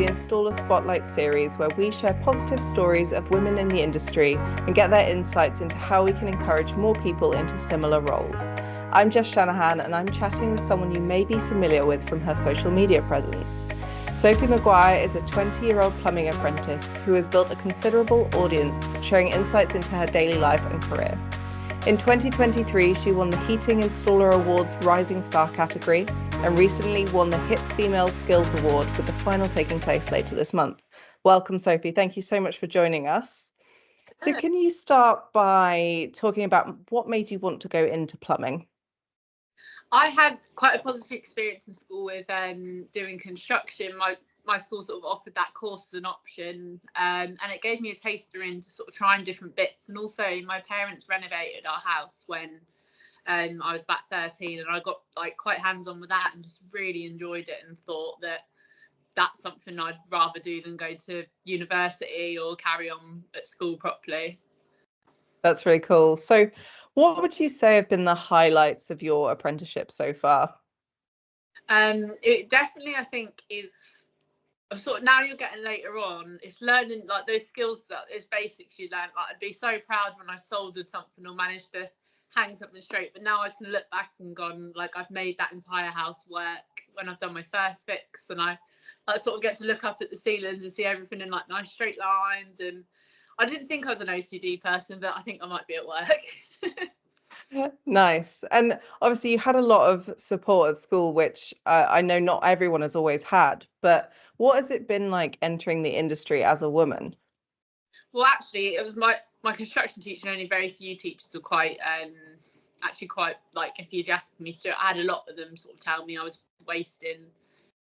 the Installer Spotlight series, where we share positive stories of women in the industry and get their insights into how we can encourage more people into similar roles. I'm Jess Shanahan, and I'm chatting with someone you may be familiar with from her social media presence. Sophie Maguire is a 20-year-old plumbing apprentice who has built a considerable audience, sharing insights into her daily life and career. In 2023, she won the Heating Installer Awards Rising Star category and recently won the Hip Female Skills Award, with the final taking place later this month. Welcome, Sophie. Thank you so much for joining us. So can you start by talking about what made you want to go into plumbing? I had quite a positive experience in school with doing construction. My school sort of offered that course as an option, and it gave me a taster into sort of trying different bits. And also, my parents renovated our house when I was about 13, and I got like quite hands-on with that and just really enjoyed it and thought that that's something I'd rather do than go to university or carry on at school properly. That's really cool. So what would you say have been the highlights of your apprenticeship so far? It definitely, I think, is sort of, now you're getting later on, it's learning like those skills, that those basics you learn. Like, I'd be so proud when I soldered something or managed to hang something straight, but now I can look back and gone, like, I've made that entire house work when I've done my first fix, and I sort of get to look up at the ceilings and see everything in like nice straight lines. And I didn't think I was an OCD person, but I think I might be at work. Nice. And obviously you had a lot of support at school, which I know not everyone has always had, but what has it been like entering the industry as a woman? Well, actually, it was my construction teacher, and only very few teachers were quite like enthusiastic for me to do it. I had a lot of them sort of tell me I was wasting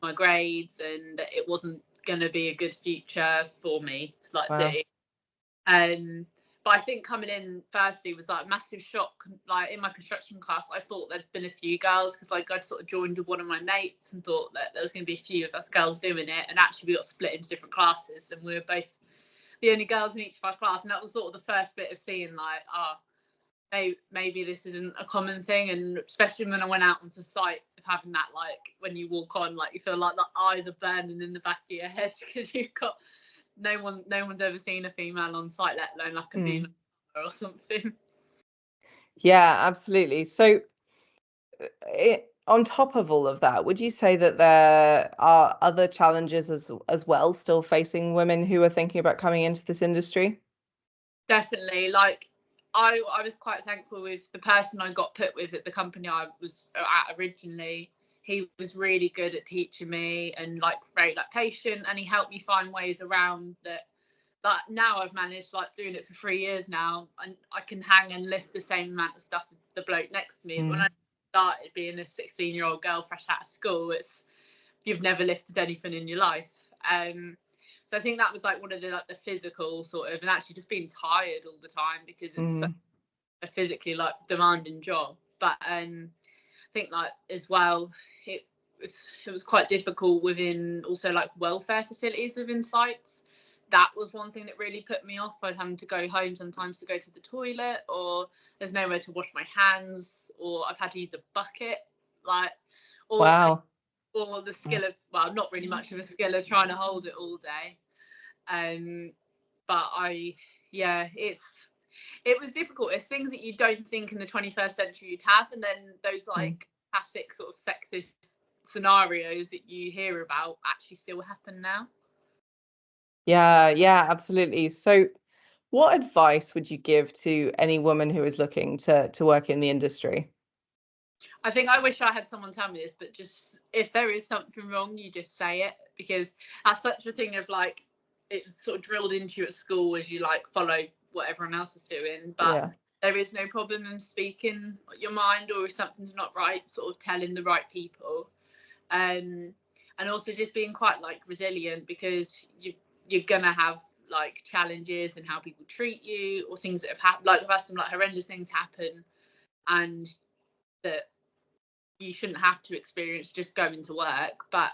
my grades and that it wasn't going to be a good future for me to like do. But I think coming in firstly was like a massive shock. Like, in my construction class, I thought there'd been a few girls, because like I'd sort of joined with one of my mates and thought that there was going to be a few of us girls doing it, and actually we got split into different classes and we were both the only girls in each of our class. And that was sort of the first bit of seeing like, maybe this isn't a common thing. And especially when I went out onto site, of having that, like, when you walk on, like, you feel like the eyes are burning in the back of your head, because you've got no one's ever seen a female on site, let alone like a female or something. Yeah, absolutely. So on top of all of that, would you say that there are other challenges as well still facing women who are thinking about coming into this industry? Definitely. Like, I was quite thankful with the person I got put with at the company I was at originally. He was really good at teaching me and like very like patient, and he helped me find ways around that. But now I've managed, like, doing it for 3 years now, and I can hang and lift the same amount of stuff as the bloke next to me. When I started being a 16-year-old girl fresh out of school, it's, you've never lifted anything in your life. So I think that was like one of the like the physical sort of, and actually just being tired all the time, because it's a physically like demanding job. But I think like as well, it was quite difficult within also like welfare facilities within sites. That was one thing that really put me off. I'd have to go home sometimes to go to the toilet, or there's nowhere to wash my hands, or I've had to use a bucket, like, or Wow. or the skill of, well, not really much of a skill of trying to hold it all day. But it was difficult. It's things that you don't think in the 21st century you'd have, and then those like classic sort of sexist scenarios that you hear about actually still happen now. Yeah, absolutely. So what advice would you give to any woman who is looking to work in the industry? I think I wish I had someone tell me this, but just, if there is something wrong, you just say it, because that's such a thing of like, it's sort of drilled into you at school as you like follow what everyone else is doing. But there is no problem in speaking your mind, or if something's not right, sort of telling the right people. And also just being quite like resilient, because you're gonna have like challenges and how people treat you, or things that have happened. Like, I've had some like horrendous things happen, and that you shouldn't have to experience just going to work, but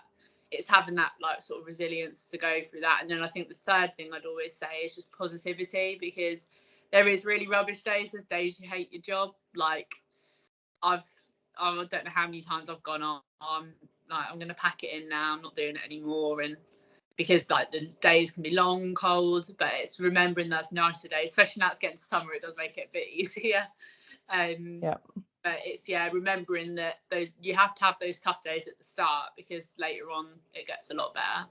it's having that like sort of resilience to go through that. And then I think the third thing I'd always say is just positivity, because there is really rubbish days. There's days you hate your job. Like, I don't know how many times I've gone on, like, I'm going to pack it in now, I'm not doing it anymore. And because like the days can be long, cold, but it's remembering those nicer days, especially now it's getting summer, it does make it a bit easier. Yeah. But it's remembering that you have to have those tough days at the start, because later on it gets a lot better.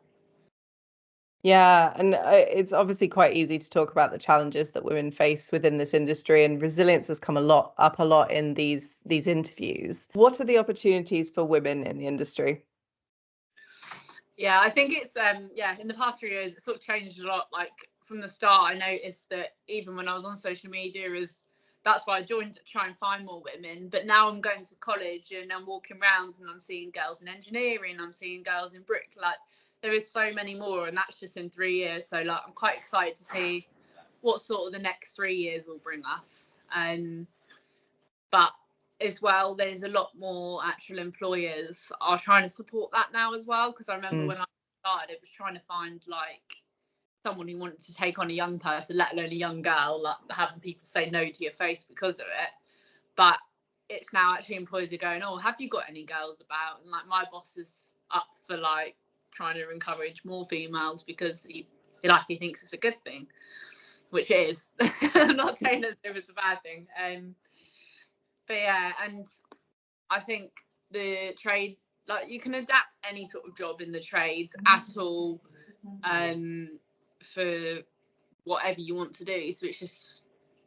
Yeah, and it's obviously quite easy to talk about the challenges that women face within this industry, and resilience has come up a lot in these interviews. What are the opportunities for women in the industry? Yeah, I think it's in the past 3 years it sort of changed a lot. Like from the start, I noticed that even when I was on social media, that's why I joined, to try and find more women. But now I'm going to college and I'm walking around and I'm seeing girls in engineering, I'm seeing girls in brick. Like there is so many more, and that's just in 3 years. So like I'm quite excited to see what sort of the next 3 years will bring us. But as well, there's a lot more actual employers are trying to support that now as well. Because I remember when I started, it was trying to find like someone who wanted to take on a young person, let alone a young girl, like having people say no to your face because of it. But it's now actually employers are going, oh, have you got any girls about? And like my boss is up for like trying to encourage more females, because he thinks it's a good thing, which it is. I'm not saying that it was a bad thing. But yeah, and I think the trade, like you can adapt any sort of job in the trades at all, for whatever you want to do. So it's just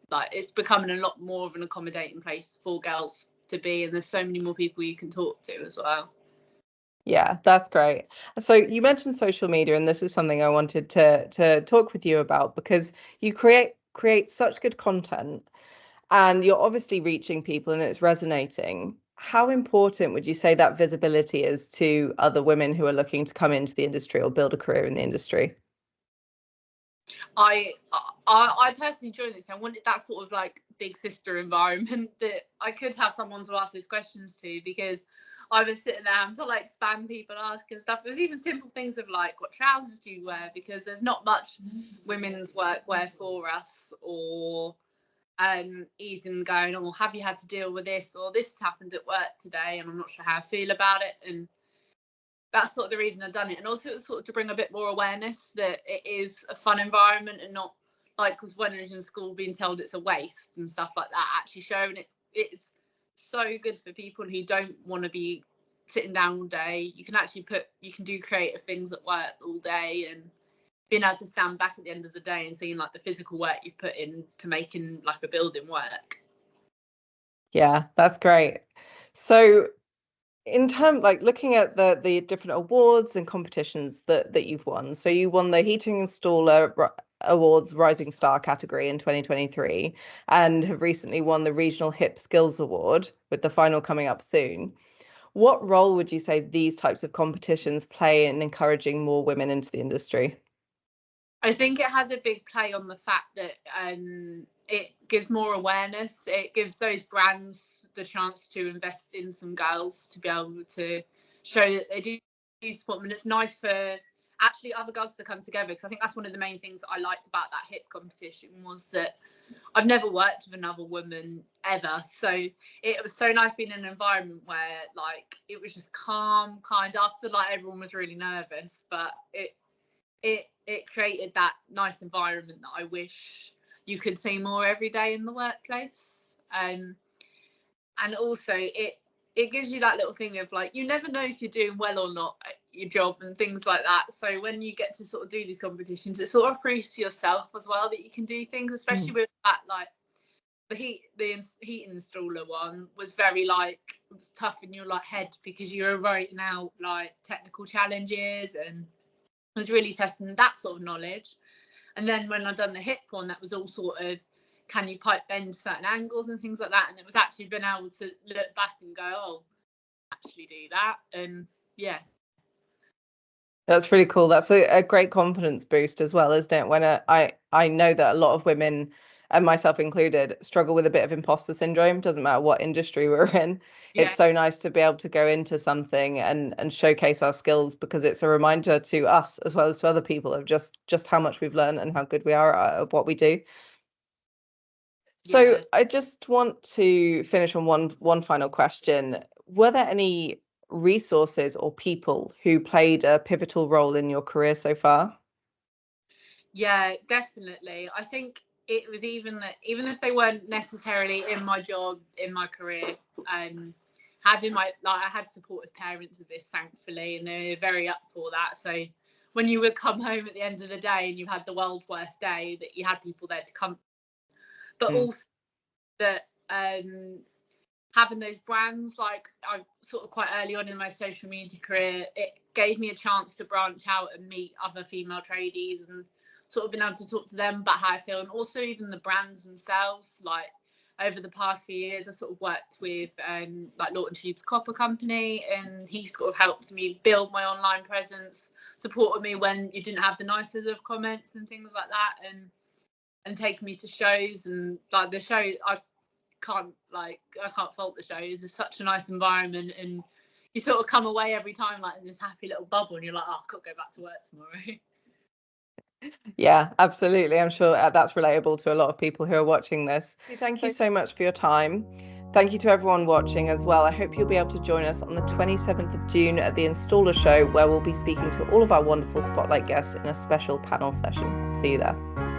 like it's becoming a lot more of an accommodating place for girls to be, and there's so many more people you can talk to as well. Yeah, that's great. So you mentioned social media, and this is something I wanted to talk with you about, because you create such good content, and you're obviously reaching people and it's resonating. How important would you say that visibility is to other women who are looking to come into the industry or build a career in the industry? I personally joined this. I wanted that sort of like big sister environment that I could have someone to ask those questions to, because I was sitting there having to like spam people asking stuff. It was even simple things of like, what trousers do you wear? Because there's not much women's workwear for us, or even going, oh, have you had to deal with this, or this has happened at work today and I'm not sure how I feel about it. And that's sort of the reason I've done it. And also it's sort of to bring a bit more awareness that it is a fun environment, and not like, because when I was in school being told it's a waste and stuff like that, actually showing it's so good for people who don't want to be sitting down all day. You can do creative things at work all day, and being able to stand back at the end of the day and seeing like the physical work you've put in to making like a building work. Yeah, that's great. So in terms, like looking at the different awards and competitions that you've won, so you won the Heating Installer Awards Rising Star category in 2023, and have recently won the Regional Hip Skills Award, with the final coming up soon. What role would you say these types of competitions play in encouraging more women into the industry? I think it has a big play on the fact that it gives more awareness. It gives those brands the chance to invest in some girls to be able to show that they do support them. And it's nice for actually other girls to come together, because I think that's one of the main things that I liked about that hip competition, was that I've never worked with another woman ever. So it was so nice being in an environment where like it was just calm, kind of, after like everyone was really nervous, but it created that nice environment that I wish you could see more every day in the workplace. And also it gives you that little thing of like, you never know if you're doing well or not at your job and things like that. So when you get to sort of do these competitions, it sort of proves to yourself as well that you can do things, especially with that, like the heat installer one was very like, it was tough in your like head, because you were writing out like technical challenges, and was really testing that sort of knowledge. And then when I'd done the hip one, that was all sort of, can you pipe bend certain angles and things like that. And it was actually being able to look back and go, oh, actually do that. And yeah. That's really cool. That's a great confidence boost as well, isn't it? When I know that a lot of women, and myself included, struggle with a bit of imposter syndrome. Doesn't matter what industry we're in. Yeah. It's so nice to be able to go into something and showcase our skills, because it's a reminder to us as well as to other people of just how much we've learned and how good we are at what we do. So Yeah. I just want to finish on one final question. Were there any resources or people who played a pivotal role in your career so far? Yeah, definitely. I think it was even if they weren't necessarily in my job, in my career, having I had supportive parents with this, thankfully, and they were very up for that. So when you would come home at the end of the day and you had the world's worst day, that you had people there to comfort, but also that having those brands, like I sort of quite early on in my social media career, it gave me a chance to branch out and meet other female tradies and sort of been able to talk to them about how I feel, and also even the brands themselves. Like over the past few years, I sort of worked with like Lawton Tube's Copper Company, and he sort of helped me build my online presence, supported me when you didn't have the nicest of comments and things like that, and taken me to shows. And like the show, I can't fault the show. It's such a nice environment, and you sort of come away every time like in this happy little bubble, and you're like, oh, I could go back to work tomorrow. Yeah, absolutely. I'm sure that's relatable to a lot of people who are watching this. Thank you so much for your time. Thank you to everyone watching as well. I hope you'll be able to join us on the 27th of June at the Installer Show, where we'll be speaking to all of our wonderful Spotlight guests in a special panel session. See you there.